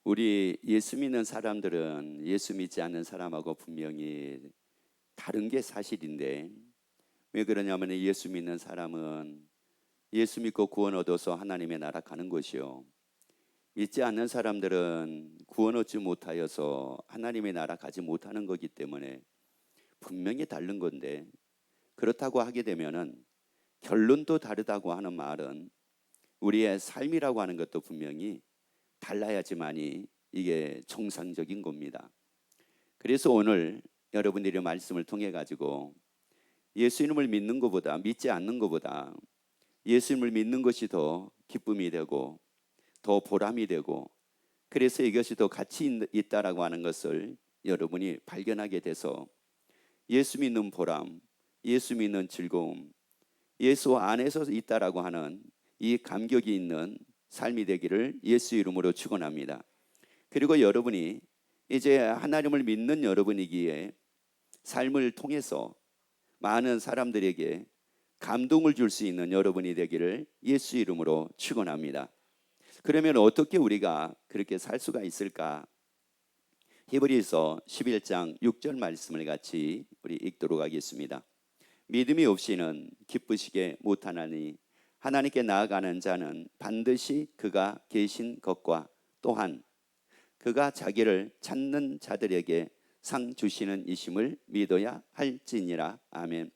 우리 예수 믿는 사람들은 예수 믿지 않는 사람하고 분명히 다른 게 사실인데, 왜 그러냐면 예수 믿는 사람은 예수 믿고 구원 얻어서 하나님의 나라 가는 것이요, 믿지 않는 사람들은 구원 얻지 못하여서 하나님의 나라 가지 못하는 거기 때문에 분명히 다른 건데, 그렇다고 하게 되면은 결론도 다르다고 하는 말은 우리의 삶이라고 하는 것도 분명히 달라야지만이 이게 정상적인 겁니다. 그래서 오늘 여러분들이 말씀을 통해 가지고 예수님을 믿는 것보다, 믿지 않는 것보다 예수님을 믿는 것이 더 기쁨이 되고 더 보람이 되고, 그래서 이것이 더 가치 있다라고 하는 것을 여러분이 발견하게 돼서 예수 믿는 보람, 예수 믿는 즐거움, 예수 안에서 있다라고 하는 이 감격이 있는 삶이 되기를 예수 이름으로 축원합니다. 그리고 여러분이 이제 하나님을 믿는 여러분이기에 삶을 통해서 많은 사람들에게 감동을 줄 수 있는 여러분이 되기를 예수 이름으로 축원합니다. 그러면 어떻게 우리가 그렇게 살 수가 있을까? 히브리서 11장 6절 말씀을 같이 우리 읽도록 하겠습니다. 믿음이 없이는 기쁘시게 못하나니 하나님께 나아가는 자는 반드시 그가 계신 것과 또한 그가 자기를 찾는 자들에게 상 주시는 이심을 믿어야 할지니라. 아멘.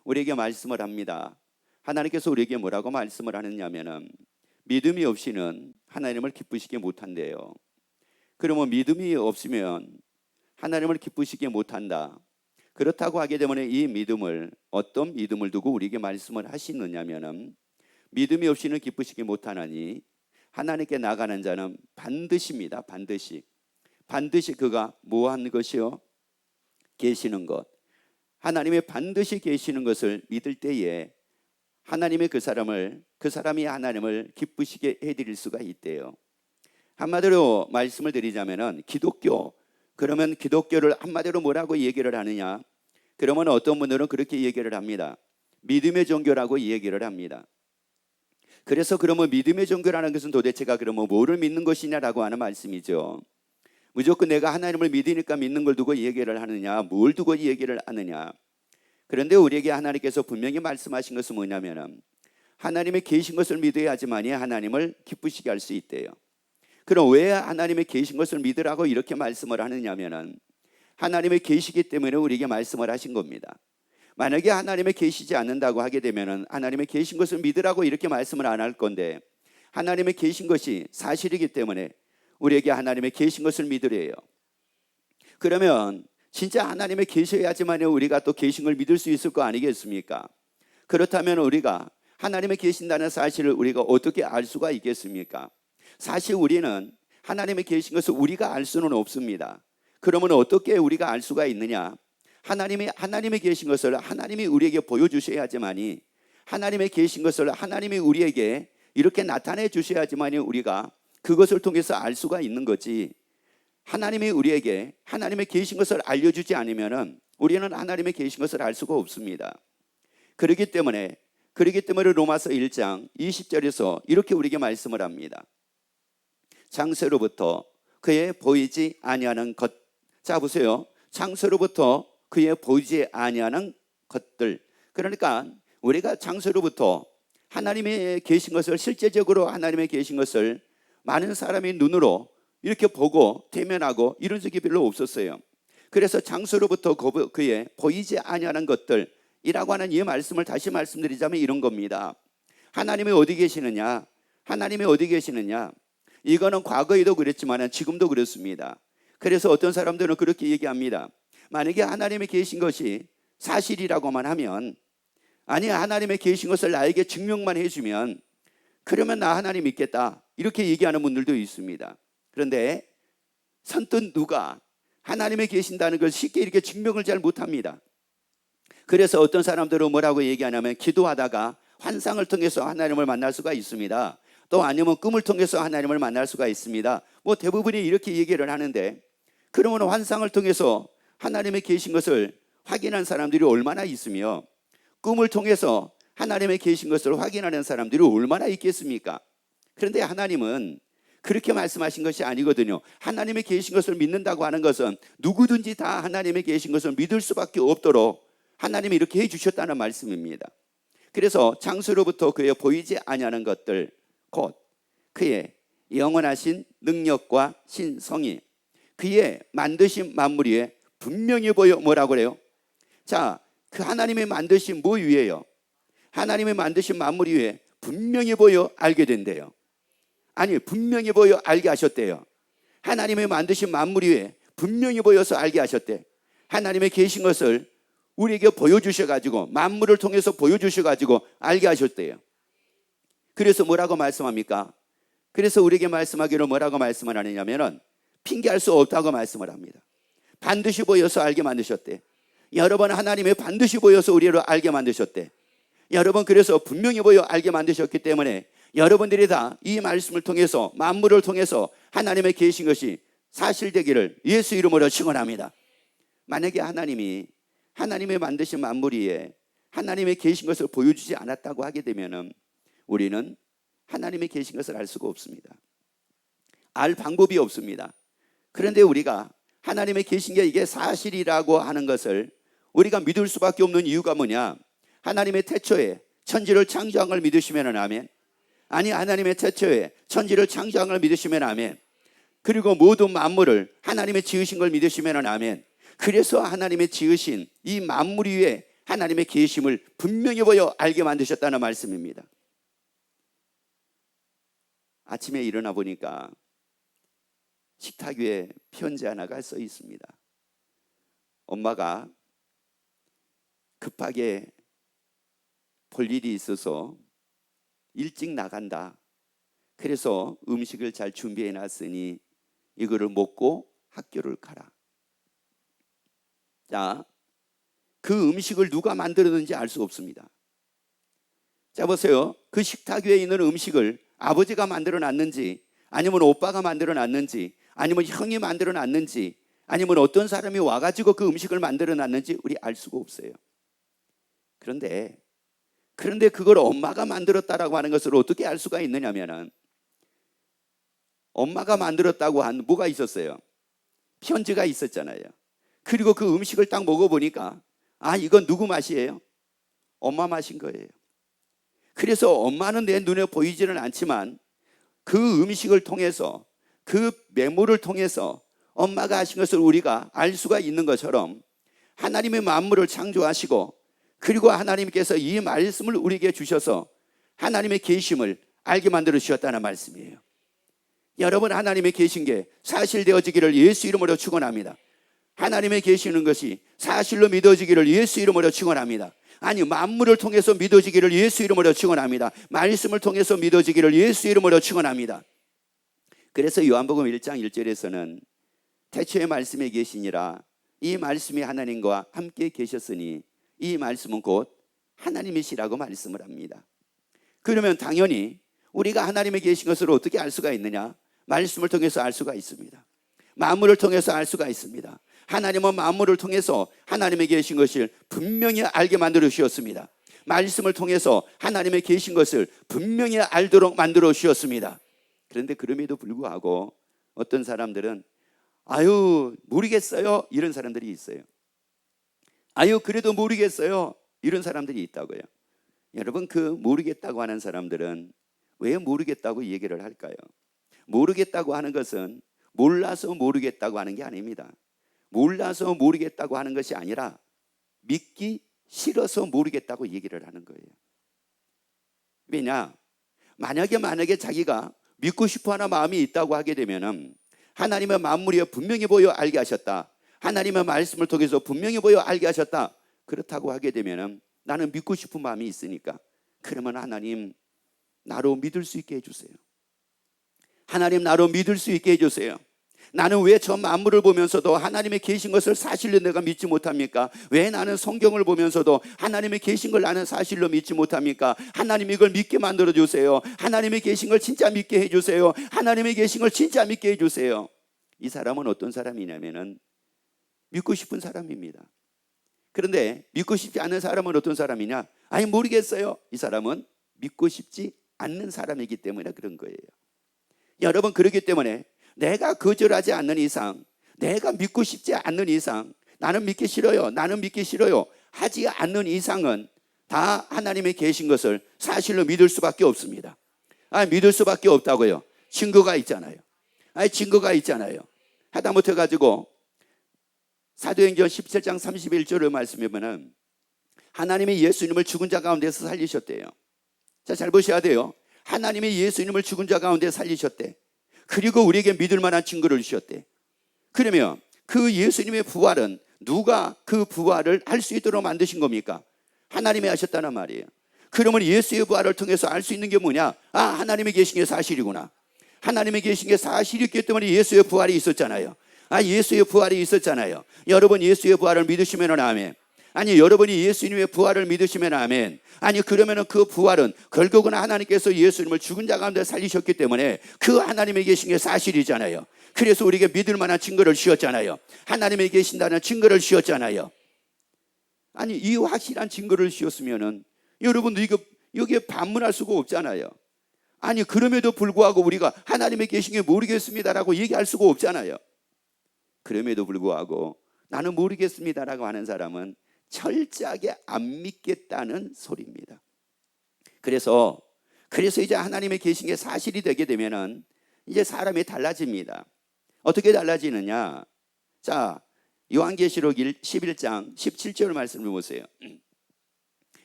우리에게 말씀을 합니다. 하나님께서 우리에게 뭐라고 말씀을 하느냐면은 믿음이 없이는 하나님을 기쁘시게 못한대요. 그러면 믿음이 없으면 하나님을 기쁘시게 못한다. 그렇다고 하게 되면 이 믿음을, 어떤 믿음을 두고 우리에게 말씀을 하시느냐면은 믿음이 없이는 기쁘시게 못하나니 하나님께 나가는 자는 반드시입니다. 반드시 그가 뭐한 것이요? 계시는 것. 하나님의 반드시 계시는 것을 믿을 때에 하나님의 그 사람이 하나님을 기쁘시게 해드릴 수가 있대요. 한마디로 말씀을 드리자면은 그러면 기독교를 한마디로 뭐라고 얘기를 하느냐? 그러면 어떤 분들은 그렇게 얘기를 합니다. 믿음의 종교라고 얘기를 합니다. 그래서 그러면 믿음의 종교라는 것은 도대체가 그러면 뭐를 믿는 것이냐라고 하는 말씀이죠. 무조건 내가 하나님을 믿으니까 믿는 걸 두고 얘기를 하느냐, 뭘 두고 얘기를 하느냐. 그런데 우리에게 하나님께서 분명히 말씀하신 것은 뭐냐면 하나님의 계신 것을 믿어야지만이 하나님을 기쁘시게 할 수 있대요. 그럼 왜 하나님의 계신 것을 믿으라고 이렇게 말씀을 하느냐면은 하나님의 계시기 때문에 우리에게 말씀을 하신 겁니다. 만약에 하나님의 계시지 않는다고 하게 되면은 하나님의 계신 것을 믿으라고 이렇게 말씀을 안 할 건데, 하나님의 계신 것이 사실이기 때문에 우리에게 하나님의 계신 것을 믿으래요. 그러면 진짜 하나님의 계셔야지만 우리가 또 계신 걸 믿을 수 있을 거 아니겠습니까? 그렇다면 우리가 하나님의 계신다는 사실을 우리가 어떻게 알 수가 있겠습니까? 사실 우리는 하나님의 계신 것을 우리가 알 수는 없습니다. 그러면 어떻게 우리가 알 수가 있느냐? 하나님의 계신 것을 하나님이 우리에게 보여주셔야지만이, 하나님의 계신 것을 하나님이 우리에게 이렇게 나타내 주셔야지만이 우리가 그것을 통해서 알 수가 있는 거지, 하나님이 우리에게 하나님의 계신 것을 알려주지 않으면 우리는 하나님의 계신 것을 알 수가 없습니다. 그렇기 때문에 로마서 1장 20절에서 이렇게 우리에게 말씀을 합니다. 창세로부터 그의 보이지 아니하는 것. 자 보세요. 창세로부터 그의 보이지 아니하는 것들. 그러니까 우리가 창세로부터 하나님의 계신 것을, 실제적으로 하나님의 계신 것을 많은 사람이 눈으로 이렇게 보고 대면하고 이런 적이 별로 없었어요. 그래서 창세로부터 그의 보이지 아니하는 것들이라고 하는 이 말씀을 다시 말씀드리자면 이런 겁니다. 하나님이 어디 계시느냐? 이거는 과거에도 그랬지만 지금도 그렇습니다. 그래서 어떤 사람들은 그렇게 얘기합니다. 만약에 하나님이 계신 것이 사실이라고만 하면, 아니 하나님의 계신 것을 나에게 증명만 해주면 그러면 나 하나님 믿겠다, 이렇게 얘기하는 분들도 있습니다. 그런데 선뜻 누가 하나님이 계신다는 걸 쉽게 이렇게 증명을 잘 못합니다. 그래서 어떤 사람들은 뭐라고 얘기하냐면 기도하다가 환상을 통해서 하나님을 만날 수가 있습니다. 또 아니면 꿈을 통해서 하나님을 만날 수가 있습니다. 뭐 대부분이 이렇게 얘기를 하는데, 그러면 환상을 통해서 하나님의 계신 것을 확인한 사람들이 얼마나 있으며 꿈을 통해서 하나님의 계신 것을 확인하는 사람들이 얼마나 있겠습니까? 그런데 하나님은 그렇게 말씀하신 것이 아니거든요. 하나님의 계신 것을 믿는다고 하는 것은 누구든지 다 하나님의 계신 것을 믿을 수밖에 없도록 하나님이 이렇게 해주셨다는 말씀입니다. 그래서 장수로부터 그의 보이지 아니하는 것들, 곧 그의 영원하신 능력과 신성이 그의 만드신 만물 위에 분명히 보여. 뭐라고 그래요? 자, 그 하나님의 만드신 뭐 위에요? 하나님의 만드신 만물 위에 분명히 보여 알게 된대요. 아니, 분명히 보여 알게 하셨대요. 하나님의 만드신 만물 위에 분명히 보여서 알게 하셨대. 하나님의 계신 것을 우리에게 보여주셔가지고, 만물을 통해서 보여주셔가지고 알게 하셨대요. 그래서 뭐라고 말씀합니까? 그래서 우리에게 말씀하기로 뭐라고 말씀을 하느냐면은 핑계할 수 없다고 말씀을 합니다. 반드시 보여서 알게 만드셨대. 여러분, 하나님의 반드시 보여서 우리를 알게 만드셨대. 여러분, 그래서 분명히 보여 알게 만드셨기 때문에 여러분들이 다 이 말씀을 통해서, 만물을 통해서 하나님의 계신 것이 사실되기를 예수 이름으로 축원합니다. 만약에 하나님이 하나님의 만드신 만물 위에 하나님의 계신 것을 보여주지 않았다고 하게 되면은 우리는 하나님의 계신 것을 알 수가 없습니다. 알 방법이 없습니다. 그런데 우리가 하나님의 계신 게 이게 사실이라고 하는 것을 우리가 믿을 수밖에 없는 이유가 뭐냐? 하나님의 태초에 천지를 창조한 걸 믿으시면 아멘. 아니, 하나님의 태초에 천지를 창조한 걸 믿으시면 아멘. 그리고 모든 만물을 하나님의 지으신 걸 믿으시면 아멘. 그래서 하나님의 지으신 이 만물 위에 하나님의 계심을 분명히 보여 알게 만드셨다는 말씀입니다. 아침에 일어나 보니까 식탁 위에 편지 하나가 써 있습니다. 엄마가 급하게 볼 일이 있어서 일찍 나간다. 그래서 음식을 잘 준비해 놨으니 이거를 먹고 학교를 가라. 자, 그 음식을 누가 만들었는지 알 수 없습니다. 자, 보세요. 그 식탁 위에 있는 음식을 아버지가 만들어 놨는지, 아니면 오빠가 만들어 놨는지, 아니면 형이 만들어 놨는지, 아니면 어떤 사람이 와가지고 그 음식을 만들어 놨는지 우리 알 수가 없어요. 그런데 그걸 엄마가 만들었다라고 하는 것을 어떻게 알 수가 있느냐면은, 엄마가 만들었다고 한 뭐가 있었어요? 편지가 있었잖아요. 그리고 그 음식을 딱 먹어보니까, 아, 이건 누구 맛이에요? 엄마 맛인 거예요. 그래서 엄마는 내 눈에 보이지는 않지만 그 음식을 통해서, 그 메모를 통해서 엄마가 하신 것을 우리가 알 수가 있는 것처럼 하나님의 만물을 창조하시고, 그리고 하나님께서 이 말씀을 우리에게 주셔서 하나님의 계심을 알게 만들어 주셨다는 말씀이에요. 여러분, 하나님의 계신 게 사실되어지기를 예수 이름으로 축원합니다. 하나님의 계시는 것이 사실로 믿어지기를 예수 이름으로 축원합니다. 아니, 만물을 통해서 믿어지기를 예수 이름으로 축원합니다. 말씀을 통해서 믿어지기를 예수 이름으로 축원합니다. 그래서 요한복음 1장 1절에서는 태초에 말씀에 계시니라, 이 말씀이 하나님과 함께 계셨으니 이 말씀은 곧 하나님이시라고 말씀을 합니다. 그러면 당연히 우리가 하나님의 계신 것을 어떻게 알 수가 있느냐? 말씀을 통해서 알 수가 있습니다. 만물을 통해서 알 수가 있습니다. 하나님은 만물을 통해서 하나님의 계신 것을 분명히 알게 만들어 주셨습니다. 말씀을 통해서 하나님의 계신 것을 분명히 알도록 만들어 주셨습니다. 그런데 그럼에도 불구하고 어떤 사람들은 아유, 모르겠어요, 이런 사람들이 있어요. 아유, 그래도 모르겠어요, 이런 사람들이 있다고요. 여러분, 그 모르겠다고 하는 사람들은 왜 모르겠다고 얘기를 할까요? 모르겠다고 하는 것은 몰라서 모르겠다고 하는 게 아닙니다. 몰라서 모르겠다고 하는 것이 아니라 믿기 싫어서 모르겠다고 얘기를 하는 거예요. 왜냐? 만약에 자기가 믿고 싶어하는 마음이 있다고 하게 되면은 하나님의 만물이 분명히 보여 알게 하셨다, 하나님의 말씀을 통해서 분명히 보여 알게 하셨다, 그렇다고 하게 되면은 나는 믿고 싶은 마음이 있으니까, 그러면 하나님 나로 믿을 수 있게 해주세요. 하나님 나로 믿을 수 있게 해주세요. 나는 왜 저 만물을 보면서도 하나님의 계신 것을 사실로 내가 믿지 못합니까? 왜 나는 성경을 보면서도 하나님의 계신 걸 나는 사실로 믿지 못합니까? 하나님 이걸 믿게 만들어 주세요. 하나님의 계신 걸 진짜 믿게 해주세요. 하나님의 계신 걸 진짜 믿게 해주세요. 이 사람은 어떤 사람이냐면은 믿고 싶은 사람입니다. 그런데 믿고 싶지 않은 사람은 어떤 사람이냐? 아니, 모르겠어요. 이 사람은 믿고 싶지 않는 사람이기 때문에 그런 거예요. 여러분, 그렇기 때문에 내가 거절하지 않는 이상, 내가 믿고 싶지 않는 이상, 나는 믿기 싫어요, 나는 믿기 싫어요 하지 않는 이상은 다 하나님이 계신 것을 사실로 믿을 수밖에 없습니다. 믿을 수밖에 없다고요. 증거가 있잖아요. 증거가 있잖아요. 하다못해 가지고 사도행전 17장 31절을 말씀해 보면 하나님이 예수님을 죽은 자 가운데서 살리셨대요. 자, 잘 보셔야 돼요. 하나님이 예수님을 죽은 자 가운데 살리셨대. 그리고 우리에게 믿을 만한 증거를 주셨대. 그러면 그 예수님의 부활은 누가 그 부활을 할 수 있도록 만드신 겁니까? 하나님이 하셨다는 말이에요. 그러면 예수의 부활을 통해서 알 수 있는 게 뭐냐? 하나님이 계신 게 사실이구나. 하나님이 계신 게 사실이기 때문에 예수의 부활이 있었잖아요. 예수의 부활이 있었잖아요. 여러분, 예수의 부활을 믿으시면 아멘. 여러분이 예수님의 부활을 믿으시면 아멘. 그러면은 그 부활은 결국은 하나님께서 예수님을 죽은 자 가운데 살리셨기 때문에 그 하나님이 계신 게 사실이잖아요. 그래서 우리에게 믿을 만한 증거를 주셨잖아요. 하나님이 계신다는 증거를 주셨잖아요. 이 확실한 증거를 주셨으면은 여러분도 여기에 반문할 수가 없잖아요. 그럼에도 불구하고 우리가 하나님이 계신 게 모르겠습니다라고 얘기할 수가 없잖아요. 그럼에도 불구하고 나는 모르겠습니다라고 하는 사람은 철저하게 안 믿겠다는 소리입니다. 그래서 이제 하나님이 계신 게 사실이 되게 되면은 이제 사람이 달라집니다. 어떻게 달라지느냐? 자, 요한계시록 11장 17절 말씀을 보세요.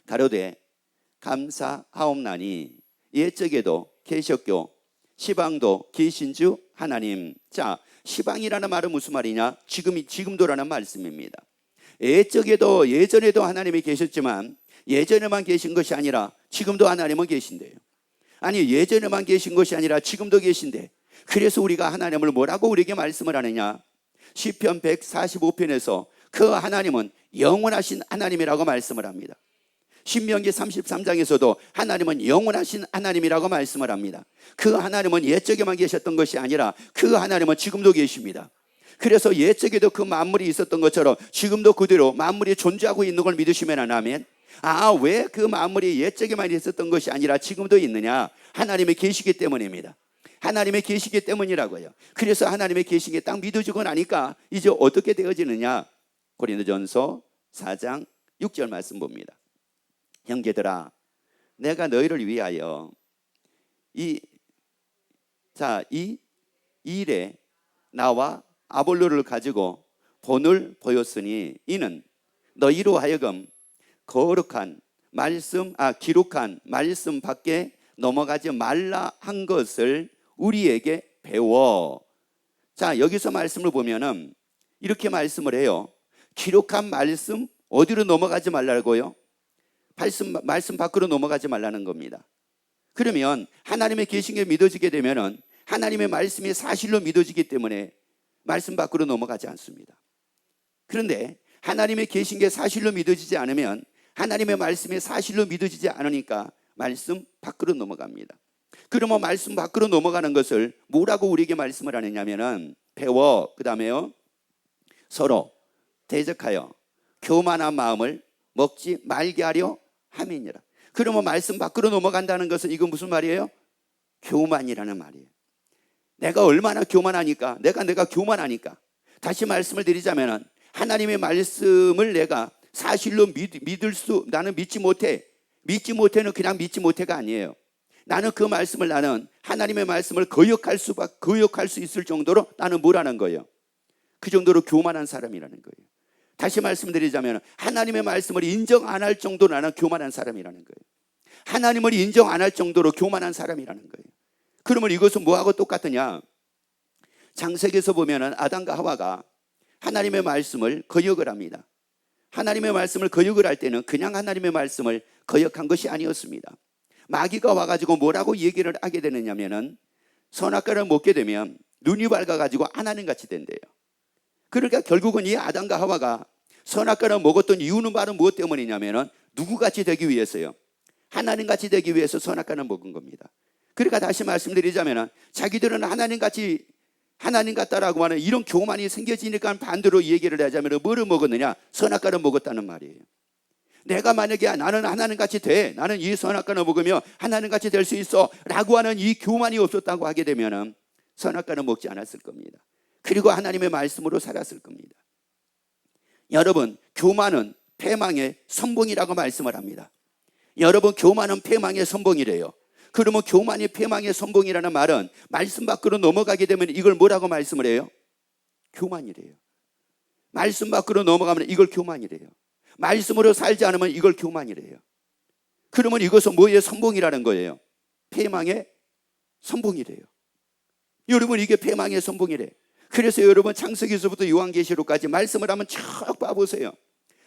가로되 감사하옵나니 옛적에도 계셨고 시방도 계신 주 하나님. 자, 시방이라는 말은 무슨 말이냐? 지금도라는 말씀입니다. 예전에도 하나님이 계셨지만 예전에만 계신 것이 아니라 지금도 하나님은 계신대요. 예전에만 계신 것이 아니라 지금도 계신데, 그래서 우리가 하나님을 뭐라고 우리에게 말씀을 하느냐? 시편 145편에서 그 하나님은 영원하신 하나님이라고 말씀을 합니다. 신명기 33장에서도 하나님은 영원하신 하나님이라고 말씀을 합니다. 그 하나님은 옛적에만 계셨던 것이 아니라 그 하나님은 지금도 계십니다. 그래서 옛적에도 그 만물이 있었던 것처럼 지금도 그대로 만물이 존재하고 있는 걸 믿으시면 아멘. 왜 그 만물이 옛적에만 있었던 것이 아니라 지금도 있느냐? 하나님이 계시기 때문입니다. 하나님이 계시기 때문이라고요. 그래서 하나님이 계신 게 딱 믿어지고 나니까 이제 어떻게 되어지느냐? 고린도전서 4장 6절 말씀 봅니다. 형제들아, 내가 너희를 위하여 이 일에 나와 아볼로를 가지고 본을 보였으니 이는 너희로 하여금 거룩한 말씀, 기록한 말씀 밖에 넘어가지 말라 한 것을 우리에게 배워. 자, 여기서 말씀을 보면은 이렇게 말씀을 해요. 기록한 말씀 어디로 넘어가지 말라고요? 말씀 밖으로 넘어가지 말라는 겁니다. 그러면 하나님의 계신 게 믿어지게 되면은 하나님의 말씀이 사실로 믿어지기 때문에 말씀 밖으로 넘어가지 않습니다. 그런데 하나님의 계신 게 사실로 믿어지지 않으면 하나님의 말씀이 사실로 믿어지지 않으니까 말씀 밖으로 넘어갑니다. 그러면 말씀 밖으로 넘어가는 것을 뭐라고 우리에게 말씀을 하느냐면은 배워, 그 다음에요 서로 대적하여 교만한 마음을 먹지 말게 하려 함이니라. 그러면 말씀 밖으로 넘어간다는 것은 이건 무슨 말이에요? 교만이라는 말이에요. 내가 얼마나 교만하니까, 내가 교만하니까. 다시 말씀을 드리자면은 하나님의 말씀을 내가 사실로 나는 믿지 못해. 믿지 못해는 그냥 믿지 못해가 아니에요. 나는 그 말씀을, 나는 하나님의 말씀을 거역할 수 있을 정도로 나는 뭐라는 거예요? 그 정도로 교만한 사람이라는 거예요. 다시 말씀드리자면 하나님의 말씀을 인정 안 할 정도로 나는 교만한 사람이라는 거예요. 하나님을 인정 안 할 정도로 교만한 사람이라는 거예요. 그러면 이것은 뭐하고 똑같으냐? 창세기에서 보면은 아담과 하와가 하나님의 말씀을 거역을 합니다. 하나님의 말씀을 거역을 할 때는 그냥 하나님의 말씀을 거역한 것이 아니었습니다. 마귀가 와가지고 뭐라고 얘기를 하게 되느냐면은 선악과를 먹게 되면 눈이 밝아가지고 하나님같이 된대요. 그러니까 결국은 이 아담과 하와가 선악과를 먹었던 이유는 바로 무엇 때문이냐면은 누구같이 되기 위해서요? 하나님같이 되기 위해서 선악과를 먹은 겁니다. 그러니까 다시 말씀드리자면은 자기들은 하나님 같다라고 하는 이런 교만이 생겨지니까 반대로 얘기를 하자면 뭐를 먹었느냐? 선악과를 먹었다는 말이에요. 내가 만약에 나는 하나님같이 돼, 나는 이 선악과를 먹으면 하나님같이 될 수 있어 라고 하는 이 교만이 없었다고 하게 되면은 선악과는 먹지 않았을 겁니다. 그리고 하나님의 말씀으로 살았을 겁니다. 여러분, 교만은 패망의 선봉이라고 말씀을 합니다. 여러분, 교만은 패망의 선봉이래요. 그러면 교만이 패망의 선봉이라는 말은 말씀 밖으로 넘어가게 되면 이걸 뭐라고 말씀을 해요? 교만이래요. 말씀 밖으로 넘어가면 이걸 교만이래요. 말씀으로 살지 않으면 이걸 교만이래요. 그러면 이것은 뭐의 선봉이라는 거예요? 패망의 선봉이래요. 여러분, 이게 패망의 선봉이래. 그래서 여러분, 창세기서부터 요한계시록까지 말씀을 한번 쭉 봐보세요.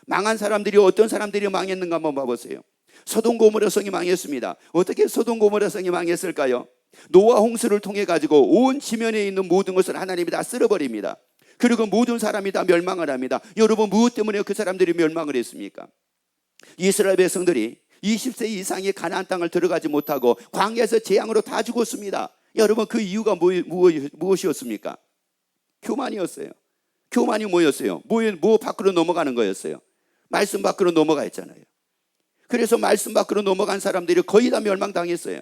망한 사람들이 어떤 사람들이 망했는가 한번 봐보세요. 소돔 고모라 성이 망했습니다. 어떻게 소돔 고모라 성이 망했을까요? 노아 홍수를 통해 가지고 온 지면에 있는 모든 것을 하나님이 다 쓸어버립니다. 그리고 모든 사람이 다 멸망을 합니다. 여러분, 무엇 때문에 그 사람들이 멸망을 했습니까? 이스라엘 백성들이 20세 이상의 가나안 땅을 들어가지 못하고 광야에서 재앙으로 다 죽었습니다. 여러분, 그 이유가 무엇이었습니까? 교만이었어요. 교만이 뭐였어요? 뭐 밖으로 넘어가는 거였어요? 말씀 밖으로 넘어가 있잖아요. 그래서 말씀 밖으로 넘어간 사람들이 거의 다 멸망당했어요.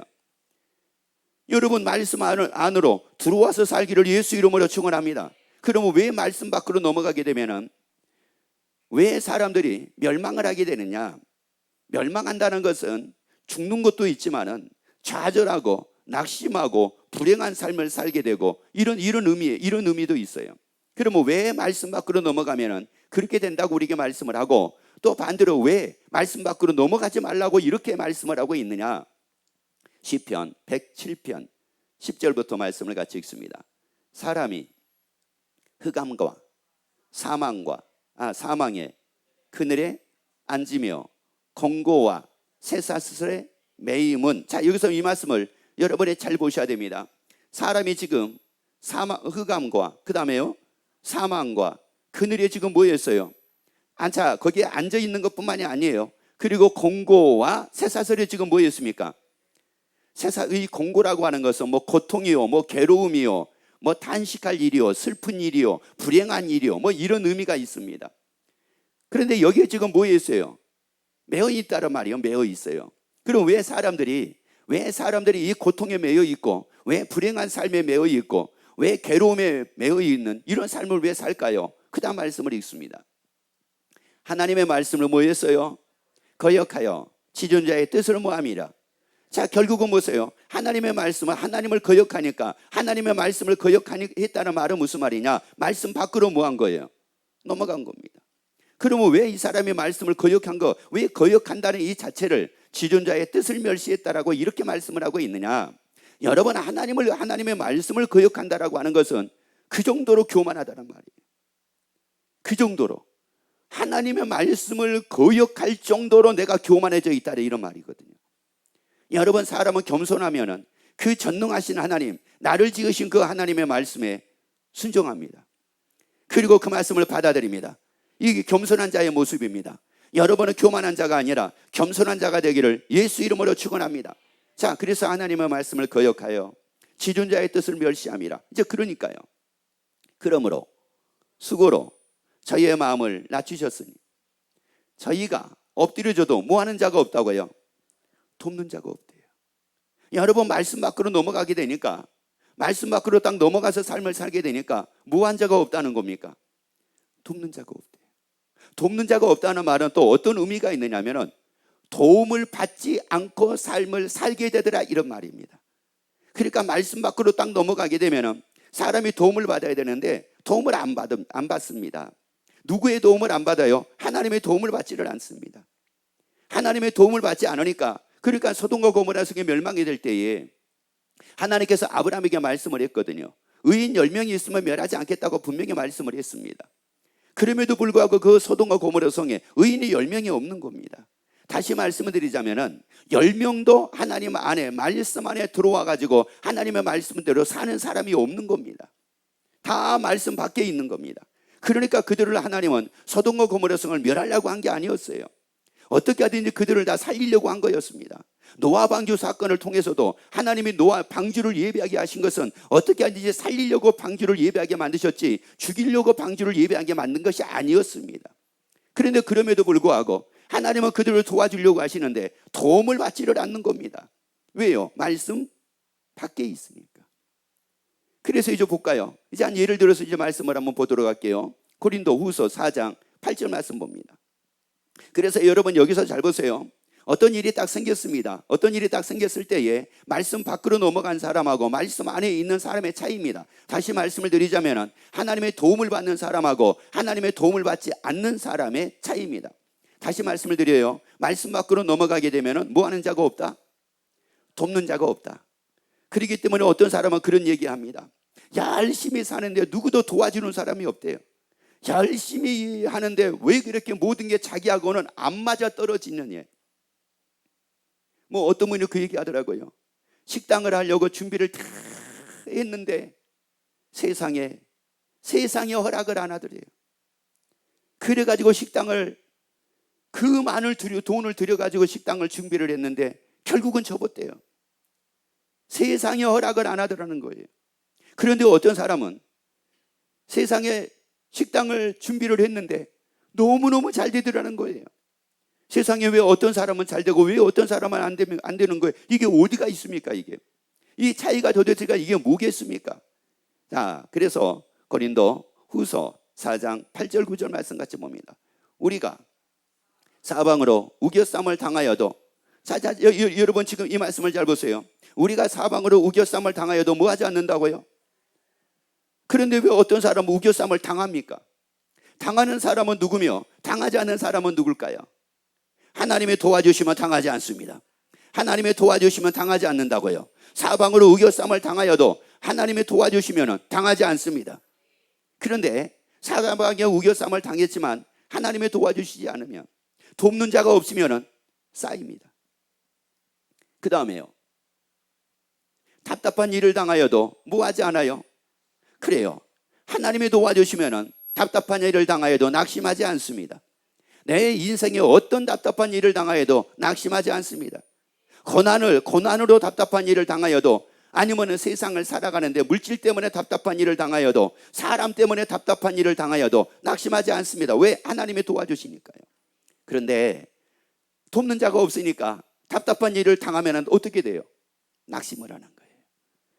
여러분, 말씀 안으로 들어와서 살기를 예수 이름으로 축원합니다. 그러면 왜 말씀 밖으로 넘어가게 되면은 왜 사람들이 멸망을 하게 되느냐? 멸망한다는 것은 죽는 것도 있지만은 좌절하고 낙심하고 불행한 삶을 살게 되고 이런 의미도 있어요. 그러면 왜 말씀 밖으로 넘어가면은 그렇게 된다고 우리에게 말씀을 하고, 또 반대로 왜 말씀 밖으로 넘어가지 말라고 이렇게 말씀을 하고 있느냐? 시편 107편 10절부터 말씀을 같이 읽습니다. 사람이 흑암과 사망의 그늘에 앉으며 공고와 쇠사슬에 매임은, 자, 여기서 이 말씀을 여러분이 잘 보셔야 됩니다. 사람이 지금 흑암과 그 다음에요 사망과 그늘에 지금 뭐였어요? 자, 거기에 앉아 있는 것뿐만이 아니에요. 그리고 공고와 쇠사슬에 지금 뭐였습니까? 이 공고라고 하는 것은 뭐 고통이요, 뭐 괴로움이요, 뭐 탄식할 일이요, 슬픈 일이요, 불행한 일이요, 뭐 이런 의미가 있습니다. 그런데 여기에 지금 뭐였어요? 매여 있다는 말이요. 매여 있어요. 그럼 왜 사람들이 이 고통에 매여 있고, 왜 불행한 삶에 매여 있고, 왜 괴로움에 매여 있는 이런 삶을 왜 살까요? 그 다음 말씀을 읽습니다. 하나님의 말씀을 뭐 했어요? 거역하여 지존자의 뜻을 모함이라. 자, 결국은 뭐세요? 하나님의 말씀은 하나님을 거역하니까, 하나님의 말씀을 거역했다는 말은 무슨 말이냐? 말씀 밖으로 뭐 한 거예요? 넘어간 겁니다. 그러면 왜 이 사람이 말씀을 거역한 거, 왜 거역한다는 이 자체를 지존자의 뜻을 멸시했다라고 이렇게 말씀을 하고 있느냐? 여러분, 하나님의 말씀을 거역한다라고 하는 것은 그 정도로 교만하다는 말이에요. 그 정도로 하나님의 말씀을 거역할 정도로 내가 교만해져 있다, 이런 말이거든요. 여러분, 사람은 겸손하면은 그 전능하신 하나님, 나를 지으신 그 하나님의 말씀에 순종합니다. 그리고 그 말씀을 받아들입니다. 이게 겸손한 자의 모습입니다. 여러분은 교만한 자가 아니라 겸손한 자가 되기를 예수 이름으로 축원합니다. 자, 그래서 하나님의 말씀을 거역하여 지존자의 뜻을 멸시함이라. 이제 그러니까요. 그러므로 수고로 저희의 마음을 낮추셨으니 저희가 엎드려져도 뭐 하는 자가 없다고요? 돕는 자가 없대요. 여러분, 말씀 밖으로 넘어가게 되니까, 말씀 밖으로 딱 넘어가서 삶을 살게 되니까 뭐 한 자가 없다는 겁니까? 돕는 자가 없대요. 돕는 자가 없다는 말은 또 어떤 의미가 있느냐면은 도움을 받지 않고 삶을 살게 되더라, 이런 말입니다. 그러니까 말씀 밖으로 딱 넘어가게 되면은 사람이 도움을 받아야 되는데 도움을 안 받습니다. 누구의 도움을 안 받아요? 하나님의 도움을 받지를 않습니다. 하나님의 도움을 받지 않으니까, 그러니까 소돔과 고모라 성이 멸망이 될 때에 하나님께서 아브라함에게 말씀을 했거든요. 의인 10명이 있으면 멸하지 않겠다고 분명히 말씀을 했습니다. 그럼에도 불구하고 그 소돔과 고모라 성에 의인이 10명이 없는 겁니다. 다시 말씀을 드리자면은 10명도 하나님 안에, 말씀 안에 들어와 가지고 하나님의 말씀대로 사는 사람이 없는 겁니다. 다 말씀 밖에 있는 겁니다. 그러니까 그들을 하나님은 소돔과 고모라 성을 멸하려고 한 게 아니었어요. 어떻게 하든지 그들을 다 살리려고 한 거였습니다. 노아 방주 사건을 통해서도 하나님이 노아 방주를 예배하게 하신 것은 어떻게 하든지 살리려고 방주를 예배하게 만드셨지, 죽이려고 방주를 예배하게 만든 것이 아니었습니다. 그런데 그럼에도 불구하고 하나님은 그들을 도와주려고 하시는데 도움을 받지를 않는 겁니다. 왜요? 말씀 밖에 있으니까. 그래서 이제 볼까요? 이제 한 예를 들어서 이제 말씀을 한번 보도록 할게요. 고린도 후서 4장 8절 말씀 봅니다. 그래서 여러분 여기서 잘 보세요. 어떤 일이 딱 생겼습니다. 어떤 일이 딱 생겼을 때에 말씀 밖으로 넘어간 사람하고 말씀 안에 있는 사람의 차이입니다. 다시 말씀을 드리자면 하나님의 도움을 받는 사람하고 하나님의 도움을 받지 않는 사람의 차이입니다. 다시 말씀을 드려요. 말씀 밖으로 넘어가게 되면 뭐 하는 자가 없다? 돕는 자가 없다. 그렇기 때문에 어떤 사람은 그런 얘기합니다. 열심히 사는데 누구도 도와주는 사람이 없대요. 열심히 하는데 왜 그렇게 모든 게 자기하고는 안 맞아 떨어지느냐. 뭐 어떤 분이 그 얘기 하더라고요. 식당을 하려고 준비를 다 했는데 세상에 허락을 안 하더래요. 그래가지고 식당을 그 많은 돈을 들여가지고 식당을 준비를 했는데 결국은 접었대요. 세상에 허락을 안 하더라는 거예요. 그런데 어떤 사람은 세상에 식당을 준비를 했는데 너무너무 잘 되더라는 거예요. 세상에 왜 어떤 사람은 잘 되고 왜 어떤 사람은 안 되는 거예요? 이게 어디가 있습니까? 이 차이가 도대체가 이게 뭐겠습니까? 자, 그래서 고린도 후서 4장 8절 9절 말씀 같이 봅니다. 우리가 사방으로 우겨쌈을 당하여도, 자, 여러분 지금 이 말씀을 잘 보세요. 우리가 사방으로 우겨쌈을 당하여도 뭐 하지 않는다고요? 그런데 왜 어떤 사람은 우겨쌈을 당합니까? 당하는 사람은 누구며 당하지 않는 사람은 누굴까요? 하나님의 도와주시면 당하지 않습니다. 하나님의 도와주시면 당하지 않는다고요. 사방으로 우겨쌈을 당하여도 하나님의 도와주시면 당하지 않습니다. 그런데 사방에 우겨쌈을 당했지만 하나님의 도와주시지 않으면, 돕는 자가 없으면 쌓입니다. 그 다음에요, 답답한 일을 당하여도 뭐 하지 않아요? 그래요. 하나님의 도와주시면 답답한 일을 당하여도 낙심하지 않습니다. 내 인생에 어떤 답답한 일을 당하여도 낙심하지 않습니다. 고난으로 답답한 일을 당하여도, 아니면 세상을 살아가는데 물질 때문에 답답한 일을 당하여도, 사람 때문에 답답한 일을 당하여도 낙심하지 않습니다. 왜? 하나님이 도와주시니까요. 그런데 돕는 자가 없으니까 답답한 일을 당하면 어떻게 돼요? 낙심을 하는 거예요.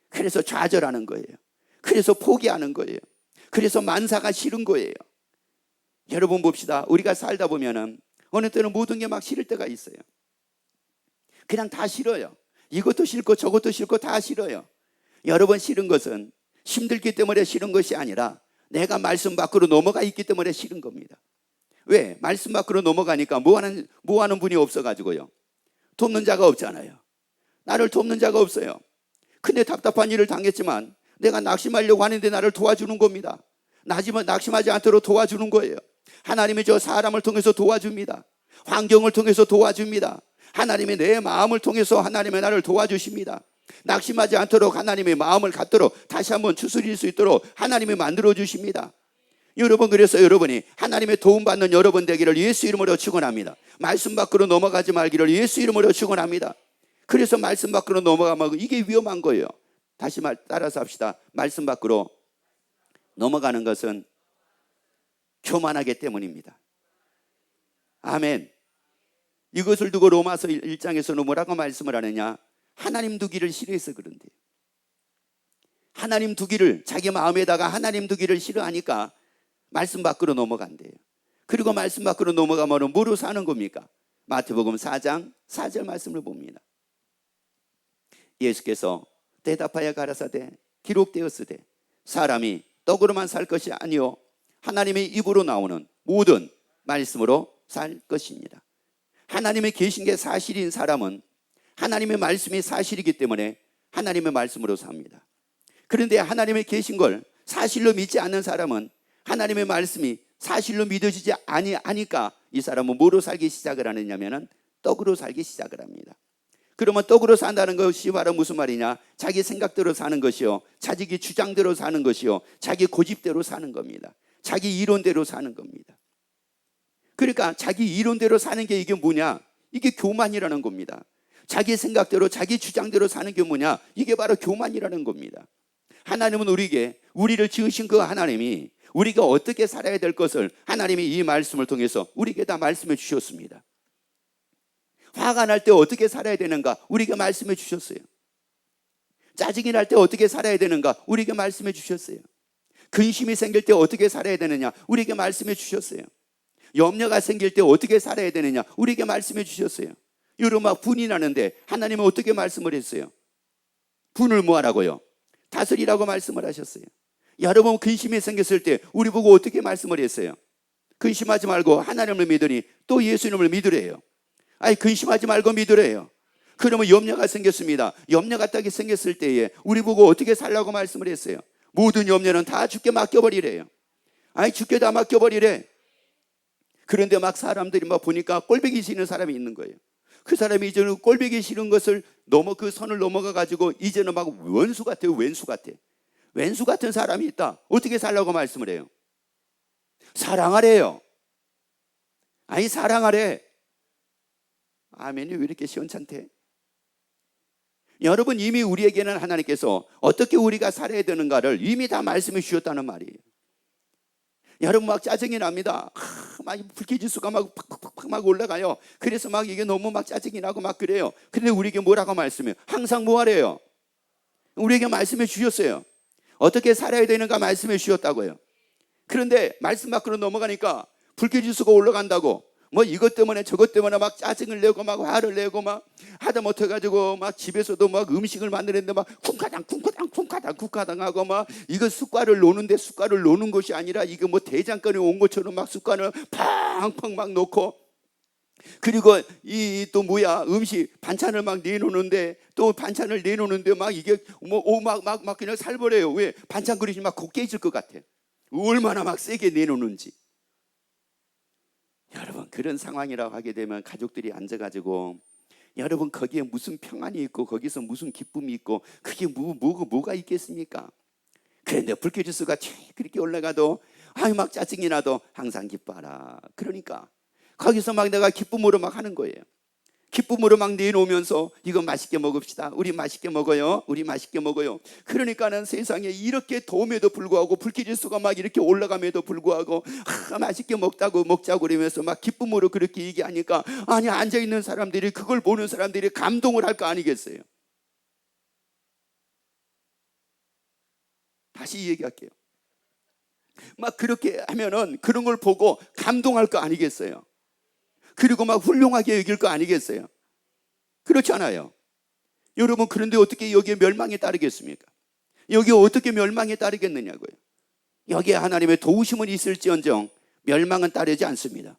그래서 좌절하는 거예요. 그래서 포기하는 거예요. 그래서 만사가 싫은 거예요. 여러분 봅시다. 우리가 살다 보면은 어느 때는 모든 게 막 싫을 때가 있어요. 그냥 다 싫어요. 이것도 싫고 저것도 싫고 다 싫어요. 여러분 싫은 것은 힘들기 때문에 싫은 것이 아니라 내가 말씀 밖으로 넘어가 있기 때문에 싫은 겁니다. 왜? 말씀 밖으로 넘어가니까 뭐 하는 분이 없어가지고요. 돕는 자가 없잖아요. 나를 돕는 자가 없어요. 근데 답답한 일을 당했지만 내가 낙심하려고 하는데 나를 도와주는 겁니다. 낙심하지 않도록 도와주는 거예요. 하나님이 저 사람을 통해서 도와줍니다. 환경을 통해서 도와줍니다. 하나님이 내 마음을 통해서 하나님의 나를 도와주십니다. 낙심하지 않도록 하나님의 마음을 갖도록 다시 한번 추스릴 수 있도록 하나님이 만들어 주십니다. 여러분, 그래서 여러분이 하나님의 도움받는 여러분 되기를 예수 이름으로 축원합니다. 말씀 밖으로 넘어가지 말기를 예수 이름으로 축원합니다. 그래서 말씀 밖으로 넘어가면 이게 위험한 거예요. 다시 따라서 합시다. 말씀 밖으로 넘어가는 것은 교만하기 때문입니다. 아멘. 이것을 두고 로마서 1장에서는 뭐라고 말씀을 하느냐? 하나님 두기를 싫어해서 그런데요. 하나님 두기를, 자기 마음에다가 하나님 두기를 싫어하니까 말씀 밖으로 넘어간대요. 그리고 말씀 밖으로 넘어가면 뭐로 사는 겁니까? 마태복음 4장 4절 말씀을 봅니다. 예수께서 대답하여 가라사대 기록되었으되 사람이 떡으로만 살 것이 아니요 하나님의 입으로 나오는 모든 말씀으로 살 것입니다. 하나님의 계신 게 사실인 사람은 하나님의 말씀이 사실이기 때문에 하나님의 말씀으로 삽니다. 그런데 하나님의 계신 걸 사실로 믿지 않는 사람은 하나님의 말씀이 사실로 믿어지지 아니하니까 이 사람은 뭐로 살기 시작을 하느냐면 떡으로 살기 시작을 합니다. 그러면 떡으로 산다는 것이 바로 무슨 말이냐? 자기 생각대로 사는 것이요, 자기 주장대로 사는 것이요, 자기 고집대로 사는 겁니다. 자기 이론대로 사는 겁니다. 그러니까 자기 이론대로 사는 게 이게 뭐냐? 이게 교만이라는 겁니다. 자기 생각대로 자기 주장대로 사는 게 뭐냐? 이게 바로 교만이라는 겁니다. 하나님은 우리를 지으신 그 하나님이 우리가 어떻게 살아야 될 것을 하나님이 이 말씀을 통해서 우리에게 다 말씀해 주셨습니다. 화가 날 때 어떻게 살아야 되는가 우리에게 말씀해 주셨어요. 짜증이 날 때 어떻게 살아야 되는가? 우리에게 말씀해 주셨어요. 근심이 생길 때 어떻게 살아야 되느냐? 우리에게 말씀해 주셨어요. 염려가 생길 때 어떻게 살아야 되느냐? 우리에게 말씀해 주셨어요. 여러분 막 분이 나는데 하나님은 어떻게 말씀을 했어요? 분을 뭐 하라고요? 다스리라고 말씀을 하셨어요. 여러분 근심이 생겼을 때 우리 보고 어떻게 말씀을 했어요? 근심하지 말고 하나님을 믿으니 또 예수님을 믿으래요. 아니 근심하지 말고 믿으래요. 그러면 염려가 생겼습니다. 염려가 딱 생겼을 때에 우리 보고 어떻게 살라고 말씀을 했어요? 모든 염려는 다 주께 맡겨버리래요. 아니 주께 다 맡겨버리래. 그런데 막 사람들이 막 보니까 꼴보기 싫은 사람이 있는 거예요. 그 사람이 이제는 꼴보기 싫은 것을 그 선을 넘어가 가지고 이제는 막 원수 같아요. 왼수 같아. 왼수 같은 사람이 있다. 어떻게 살라고 말씀을 해요? 사랑하래요. 아니 사랑하래. 아멘이 왜 이렇게 시원찮대? 여러분 이미 우리에게는 하나님께서 어떻게 우리가 살아야 되는가를 이미 다 말씀해 주셨다는 말이에요. 여러분 막 짜증이 납니다. 막 불쾌지수가 막 팍팍팍 막 올라가요. 그래서 막 이게 너무 막 짜증이 나고 막 그래요. 근데 우리에게 뭐라고 말씀해요? 항상 뭐 하래요? 우리에게 말씀해 주셨어요. 어떻게 살아야 되는가 말씀해 주셨다고요. 그런데 말씀 밖으로 넘어가니까 불쾌지수가 올라간다고 뭐 이것 때문에 저것 때문에 막 짜증을 내고 막 화를 내고 막 하다 못해가지고 막 집에서도 막 음식을 만드는데 막 쿵카당 하고 막 이거 숟갈을 놓는데 숟갈을 놓는 것이 아니라 이거 뭐 대장간에 온 것처럼 막 숟갈을 팡팡 막 놓고 그리고 이 또 뭐야 음식 반찬을 막 내놓는데 또 반찬을 내놓는데 막 이게 막 그냥 살벌해요. 왜 반찬 그릇이 막 곱게 있을 것 같아. 얼마나 막 세게 내놓는지. 여러분 그런 상황이라고 하게 되면 가족들이 앉아가지고 여러분 거기에 무슨 평안이 있고 거기서 무슨 기쁨이 있고 그게 뭐가 있겠습니까? 그런데 불쾌지수가 그렇게 올라가도 아유 막 짜증이 나도 항상 기뻐하라. 그러니까 거기서 막 내가 기쁨으로 막 하는 거예요. 기쁨으로 막 내놓으면서 이거 맛있게 먹읍시다. 우리 맛있게 먹어요. 우리 맛있게 먹어요. 그러니까는 세상에 이렇게 더움에도 불구하고 불쾌지수가 막 이렇게 올라감에도 불구하고 맛있게 먹자고 그러면서 막 기쁨으로 그렇게 얘기하니까 아니 앉아있는 사람들이 그걸 보는 사람들이 감동을 할 거 아니겠어요? 다시 얘기할게요. 막 그렇게 하면은 그런 걸 보고 감동할 거 아니겠어요? 그리고 막 훌륭하게 여길 거 아니겠어요? 그렇지 않아요? 여러분 그런데 어떻게 여기에 멸망에 따르겠습니까? 여기에 어떻게 멸망에 따르겠느냐고요? 여기에 하나님의 도우심은 있을지언정 멸망은 따르지 않습니다.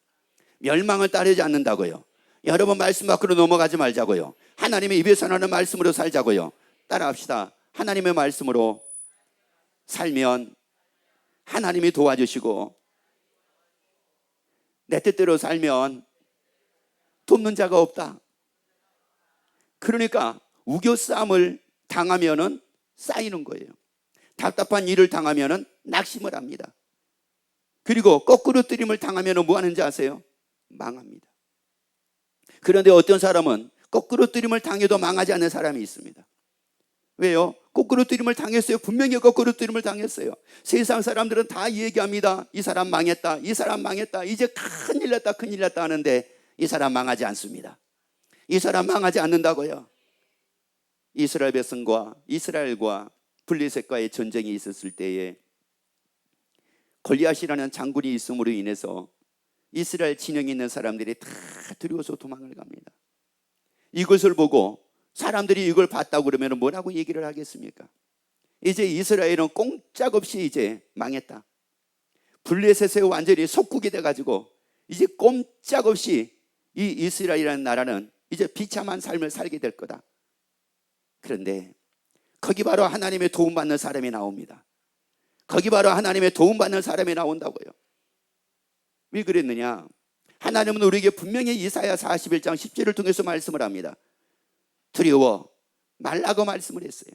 멸망을 따르지 않는다고요. 여러분 말씀 밖으로 넘어가지 말자고요. 하나님의 입에서 나는 말씀으로 살자고요. 따라합시다. 하나님의 말씀으로 살면 하나님이 도와주시고 내 뜻대로 살면 돕는 자가 없다. 그러니까 우겨싸움을 당하면은 쌓이는 거예요. 답답한 일을 당하면은 낙심을 합니다. 그리고 거꾸로 뜨림을 당하면은 뭐 하는지 아세요? 망합니다. 그런데 어떤 사람은 거꾸로 뜨림을 당해도 망하지 않는 사람이 있습니다. 왜요? 거꾸로 뜨림을 당했어요. 분명히 거꾸로 뜨림을 당했어요. 세상 사람들은 다 얘기합니다. 이 사람 망했다. 이 사람 망했다. 이제 큰일 났다 하는데 이 사람 망하지 않습니다. 이 사람 망하지 않는다고요. 이스라엘 백성과 이스라엘과 블레셋과의 전쟁이 있었을 때에 골리앗이라는 장군이 있음으로 인해서 이스라엘 진영에 있는 사람들이 다 두려워서 도망을 갑니다. 이것을 보고 사람들이 이걸 봤다고 그러면 뭐라고 얘기를 하겠습니까? 이제 이스라엘은 꼼짝없이 이제 망했다. 블레셋에 완전히 속국이 돼가지고 이제 꼼짝없이 이 이스라엘이라는 나라는 이제 비참한 삶을 살게 될 거다. 그런데 거기 바로 하나님의 도움받는 사람이 나옵니다. 거기 바로 하나님의 도움받는 사람이 나온다고요. 왜 그랬느냐? 하나님은 우리에게 분명히 이사야 41장 10절을 통해서 말씀을 합니다. 두려워 말라고 말씀을 했어요.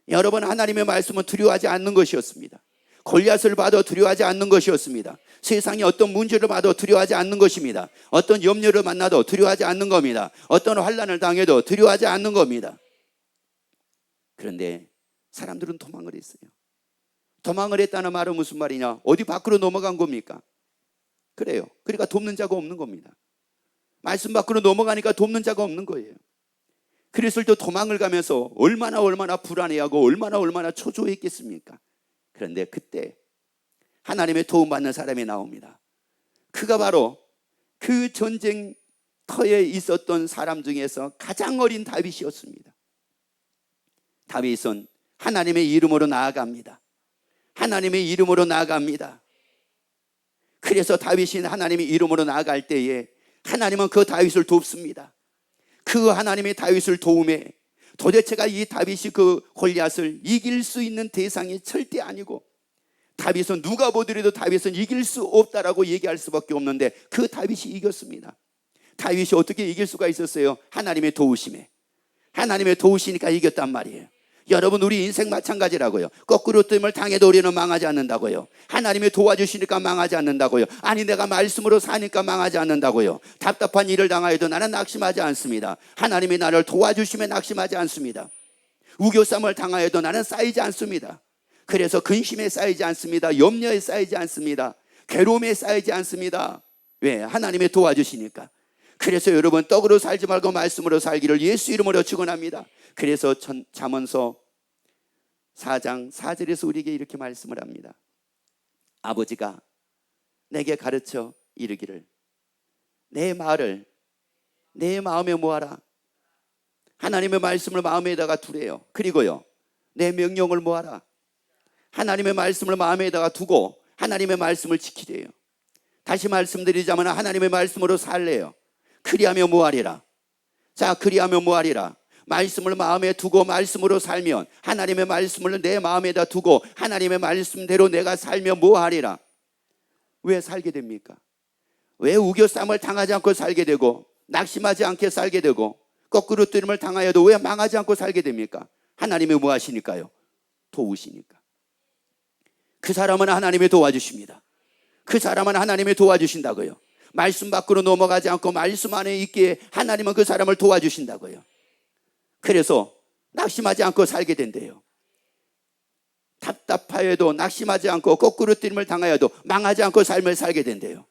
여러분 하나님의 말씀은 두려워하지 않는 것이었습니다. 골리앗을 봐도 두려워하지 않는 것이었습니다. 세상에 어떤 문제를 봐도 두려워하지 않는 것입니다. 어떤 염려를 만나도 두려워하지 않는 겁니다. 어떤 환난을 당해도 두려워하지 않는 겁니다. 그런데 사람들은 도망을 했어요. 도망을 했다는 말은 무슨 말이냐? 어디 밖으로 넘어간 겁니까? 그래요. 그러니까 돕는 자가 없는 겁니다. 말씀 밖으로 넘어가니까 돕는 자가 없는 거예요. 그랬을 때 도망을 가면서 얼마나 불안해하고 얼마나 초조했겠습니까? 그런데 그때 하나님의 도움받는 사람이 나옵니다. 그가 바로 그 전쟁터에 있었던 사람 중에서 가장 어린 다윗이었습니다. 다윗은 하나님의 이름으로 나아갑니다. 하나님의 이름으로 나아갑니다. 그래서 다윗이 하나님의 이름으로 나아갈 때에 하나님은 그 다윗을 돕습니다. 그 하나님의 다윗을 도움에 도대체가 이 다윗이 그 골리앗을 이길 수 있는 대상이 절대 아니고, 다윗은 누가 보더라도 다윗은 이길 수 없다라고 얘기할 수밖에 없는데 그 다윗이 이겼습니다. 다윗이 어떻게 이길 수가 있었어요? 하나님의 도우심에. 하나님의 도우시니까 이겼단 말이에요. 여러분, 우리 인생 마찬가지라고요. 거꾸로 뜸을 당해도 우리는 망하지 않는다고요. 하나님이 도와주시니까 망하지 않는다고요. 아니, 내가 말씀으로 사니까 망하지 않는다고요. 답답한 일을 당하여도 나는 낙심하지 않습니다. 하나님이 나를 도와주시면 낙심하지 않습니다. 우겨쌈을 당하여도 나는 쌓이지 않습니다. 그래서 근심에 쌓이지 않습니다. 염려에 쌓이지 않습니다. 괴로움에 쌓이지 않습니다. 왜? 하나님이 도와주시니까. 그래서 여러분, 떡으로 살지 말고 말씀으로 살기를 예수 이름으로 축원합니다. 그래서 잠언서 4장 4절에서 우리에게 이렇게 말씀을 합니다. 아버지가 내게 가르쳐 이르기를 내 말을 내 마음에 모아라. 하나님의 말씀을 마음에다가 두래요. 그리고요, 내 명령을 모아라. 하나님의 말씀을 마음에다가 두고 하나님의 말씀을 지키래요. 다시 말씀드리자면 하나님의 말씀으로 살래요. 그리하며 뭐하리라? 자, 그리하며 뭐하리라? 말씀을 마음에 두고 말씀으로 살면, 하나님의 말씀을 내 마음에다 두고 하나님의 말씀대로 내가 살면 뭐하리라? 왜 살게 됩니까? 왜 우겨쌈을 당하지 않고 살게 되고 낙심하지 않게 살게 되고 거꾸로 뜨림을 당하여도 왜 망하지 않고 살게 됩니까? 하나님이 뭐 하시니까요? 도우시니까. 그 사람은 하나님이 도와주십니다. 그 사람은 하나님이 도와주신다고요. 말씀 밖으로 넘어가지 않고 말씀 안에 있기에 하나님은 그 사람을 도와주신다고요. 그래서 낙심하지 않고 살게 된대요. 답답하여도 낙심하지 않고 거꾸로 뛰림을 당하여도 망하지 않고 삶을 살게 된대요.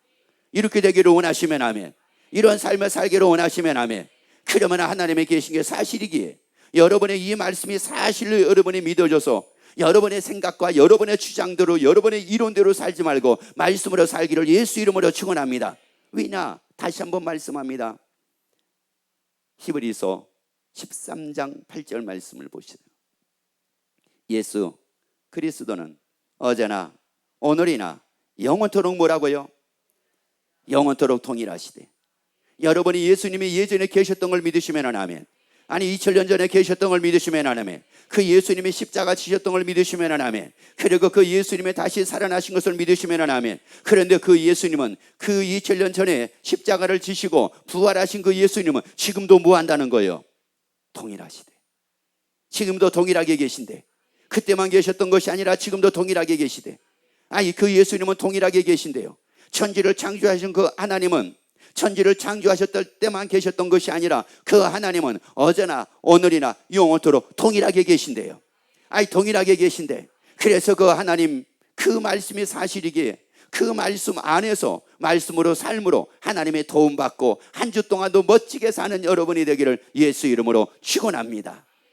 이렇게 되기를 원하시면 아멘. 이런 삶을 살기를 원하시면 아멘. 그러면 하나님이 계신 게 사실이기에 여러분의 이 말씀이 사실로 여러분이 믿어져서 여러분의 생각과 여러분의 주장대로 여러분의 이론대로 살지 말고 말씀으로 살기를 예수 이름으로 축원합니다. 왜냐? 다시 한번 말씀합니다. 히브리서 13장 8절 말씀을 보시죠. 예수 그리스도는 어제나 오늘이나 영원토록 뭐라고요? 영원토록 동일하시되. 여러분이 예수님이 예전에 계셨던 걸 믿으시면 아멘. 아니 2000년 전에 계셨던 걸 믿으시면 아멘. 그 예수님이 십자가 지셨던 걸 믿으시면 아멘. 그리고 그 예수님이 다시 살아나신 것을 믿으시면 아멘. 그런데 그 예수님은 그 2000년 전에 십자가를 지시고 부활하신 그 예수님은 지금도 뭐 한다는 거예요? 동일하시대. 지금도 동일하게 계신데, 그때만 계셨던 것이 아니라 지금도 동일하게 계시대. 아니 그 예수님은 동일하게 계신데요. 천지를 창조하신 그 하나님은 천지를 창조하셨을 때만 계셨던 것이 아니라 그 하나님은 어제나 오늘이나 영원토록 동일하게 계신대요. 아니 동일하게 계신데, 그래서 그 하나님 그 말씀이 사실이기에 그 말씀 안에서 말씀으로 삶으로 하나님의 도움받고 한 주 동안도 멋지게 사는 여러분이 되기를 예수 이름으로 축원합니다.